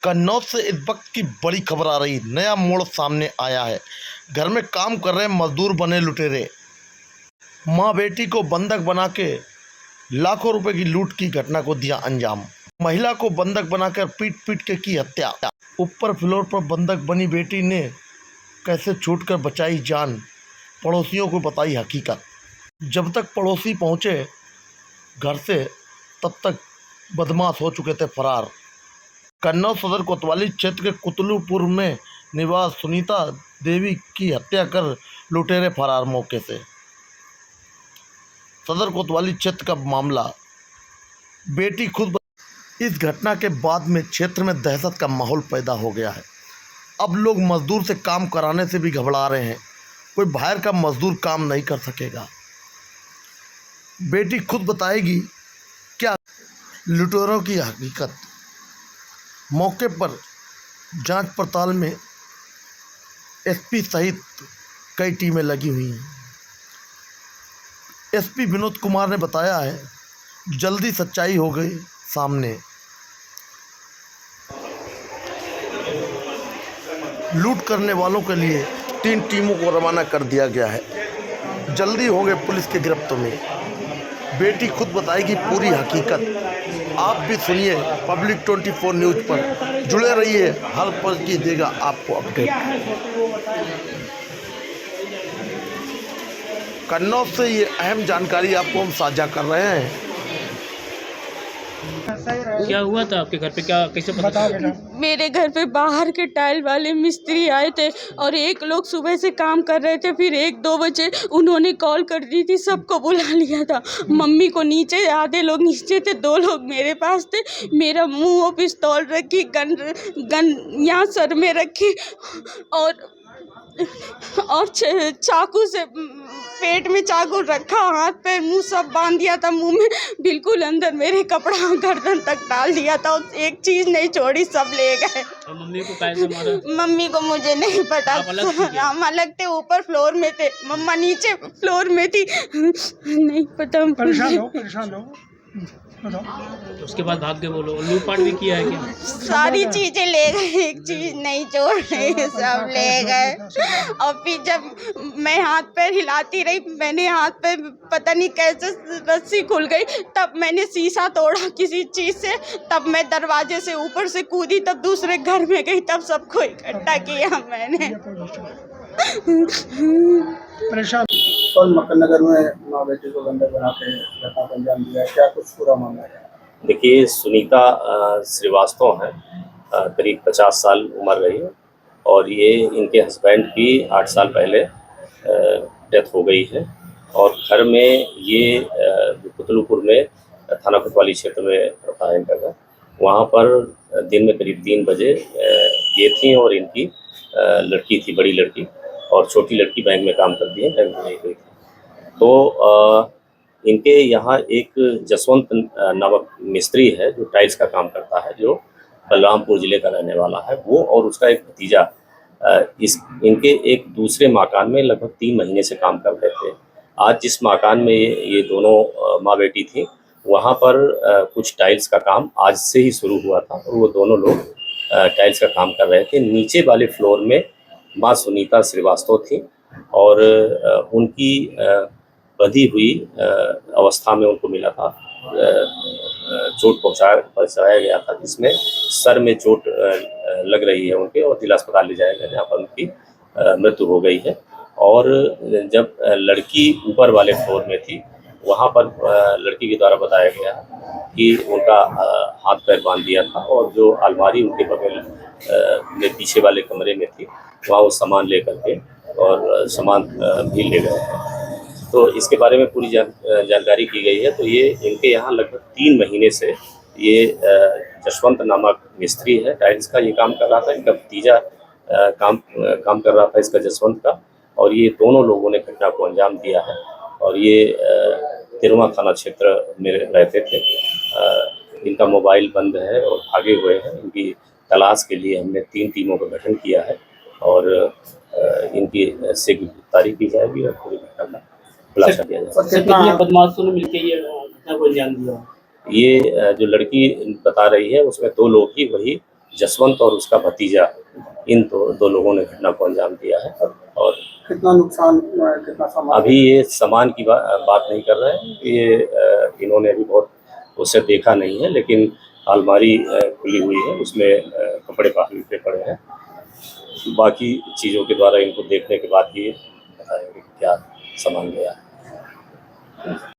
कन्नौज से इस वक्त की बड़ी खबर आ रही, नया मोड़ सामने आया है। घर में काम कर रहे मजदूर बने लुटेरे, माँ बेटी को बंधक बना के लाखों रुपए की लूट की घटना को दिया अंजाम। महिला को बंधक बनाकर पीट पीट के की हत्या। ऊपर फ्लोर पर बंधक बनी बेटी ने कैसे छूटकर बचाई जान, पड़ोसियों को बताई हकीकत। जब तक पड़ोसी पहुंचे घर से तब तक बदमाश हो चुके थे फरार। कन्नौज सदर कोतवाली क्षेत्र के कुतलूपुर में निवास सुनीता देवी की हत्या कर लुटेरे फरार। मौके से सदर कोतवाली क्षेत्र का मामला। बेटी खुद। इस घटना के बाद में क्षेत्र में दहशत का माहौल पैदा हो गया है। अब लोग मजदूर से काम कराने से भी घबरा रहे हैं। कोई बाहर का मजदूर काम नहीं कर सकेगा। बेटी खुद बताएगी क्या लुटेरों की हकीकत। मौके पर जांच पड़ताल में एसपी सहित कई टीमें लगी हुई हैं। एसपी विनोद कुमार ने बताया है जल्दी सच्चाई हो गई सामने। लूट करने वालों के लिए 3 टीमों को रवाना कर दिया गया है। जल्दी होंगे पुलिस के गिरफ्त में। बेटी खुद बताएगी पूरी हकीकत। आप भी सुनिए पब्लिक 24 न्यूज़ पर, जुड़े रहिए, हर पल की देगा आपको अपडेट। कन्नौज से ये अहम जानकारी आपको हम साझा कर रहे हैं। क्या हुआ था आपके घर पे, क्या कैसे पता चला? मेरे घर पे बाहर के टाइल वाले मिस्त्री आए थे और एक लोग सुबह से काम कर रहे थे, फिर 1-2 बजे उन्होंने कॉल कर दी थी, सबको बुला लिया था। मम्मी को नीचे, आधे लोग नीचे थे, 2 लोग मेरे पास थे। मेरा मुंह और पिस्तौल रखी, गन यहाँ सर में रखी और चाकू से पेट में चाकू रखा, हाथ पैर मुंह सब बांध दिया था। मुंह में बिल्कुल अंदर मेरे कपड़ा गर्दन तक डाल दिया था और एक चीज नहीं छोड़ी, सब ले गए। और मम्मी को कैसे मारा? मम्मी को मुझे नहीं पता। हम अलग थे, ऊपर फ्लोर में थे, मम्मा नीचे फ्लोर में थी। नहीं पता। परेशान हो तो उसके बाद भाग गए वो लोग। लूटपाट भी किया है क्या? सारी चीजें ले गए, एक चीज नहीं छोड़ रहे, सब ले गए। और फिर जब मैं हाथ पैर हिलाती रही, मैंने हाथ पैर पता नहीं कैसे रस्सी खुल गई, तब मैंने शीशा तोड़ा किसी चीज से, तब मैं दरवाजे से ऊपर से कूदी, तब दूसरे घर में गई, तब सबको इकट्ठा किया मैंने। परेशान। कल मक्कनगर में माँ बेटी को बंधक बना के घटना को अंजाम दिया, क्या कुछ पूरा मामला है? देखिए, सुनीता श्रीवास्तव हैं, करीब 50 साल उम्र रही है और ये इनके हस्बैंड की 8 साल पहले डेथ हो गई है। और घर में ये कुतलूपुर में थाना कोतवाली क्षेत्र में पड़ता है इनका घर। वहाँ पर दिन में करीब 3 बजे ये थी और इनकी लड़की थी, बड़ी लड़की, और छोटी लड़की बैंक में काम करती है, बैंक में गई थी। तो इनके यहाँ एक जसवंत नामक मिस्त्री है जो टाइल्स का काम करता है, जो बलरामपुर ज़िले का रहने वाला है। वो और उसका एक भतीजा इनके एक दूसरे मकान में लगभग 3 महीने से काम कर रहे थे। आज जिस मकान में ये दोनों माँ बेटी थी, वहाँ पर कुछ टाइल्स का काम आज से ही शुरू हुआ था और वो दोनों लोग टाइल्स का काम कर रहे थे। नीचे वाले फ्लोर में माँ सुनीता श्रीवास्तव थी और उनकी बंधी हुई अवस्था में उनको मिला था, चोट पहुंचाया गया था, जिसमें सर में चोट लग रही है उनके और जिला अस्पताल ले जाया गया, जहाँ पर उनकी मृत्यु हो गई है। और जब लड़की ऊपर वाले फ्लोर में थी, वहाँ पर लड़की के द्वारा बताया गया कि उनका हाथ पैर बांध दिया था और जो अलमारी उनके बगल में पीछे वाले कमरे में थी, वहाँ वो सामान ले करके और सामान भी ले गए। तो इसके बारे में पूरी जानकारी की गई है। तो ये इनके यहाँ लगभग 3 महीने से ये जसवंत नामक मिस्त्री है, टाइल्स का ये काम कर रहा था। इनका भतीजा काम कर रहा था इसका, जसवंत का, और ये दोनों लोगों ने घटना को अंजाम दिया है। और ये तिरुमा थाना क्षेत्र में रहते थे। इनका मोबाइल बंद है और भागे हुए हैं। इनकी तलाश के लिए हमने 3 टीमों का गठन किया है और इनकी से गिरफ्तारी की जाएगी और पूरी घटना का खुलासा किया जाएगा। कितने बदमाशों ने मिलकर ये घटना को अंजाम दिया? ये जो लड़की बता रही है उसमें 2 लोग ही वही जसवंत और उसका भतीजा, इन दो लोगों ने घटना को अंजाम दिया है। और कितना नुकसान हुआ है, कितना सामान? अभी ये सामान की बात नहीं कर रहे हैं, ये इन्होंने अभी बहुत उसे देखा नहीं है, लेकिन अलमारी खुली हुई है, उसमें कपड़े काफी पड़े हैं। बाकी चीज़ों के द्वारा इनको देखने के बाद ही बताएंगे कि क्या सामान गया है।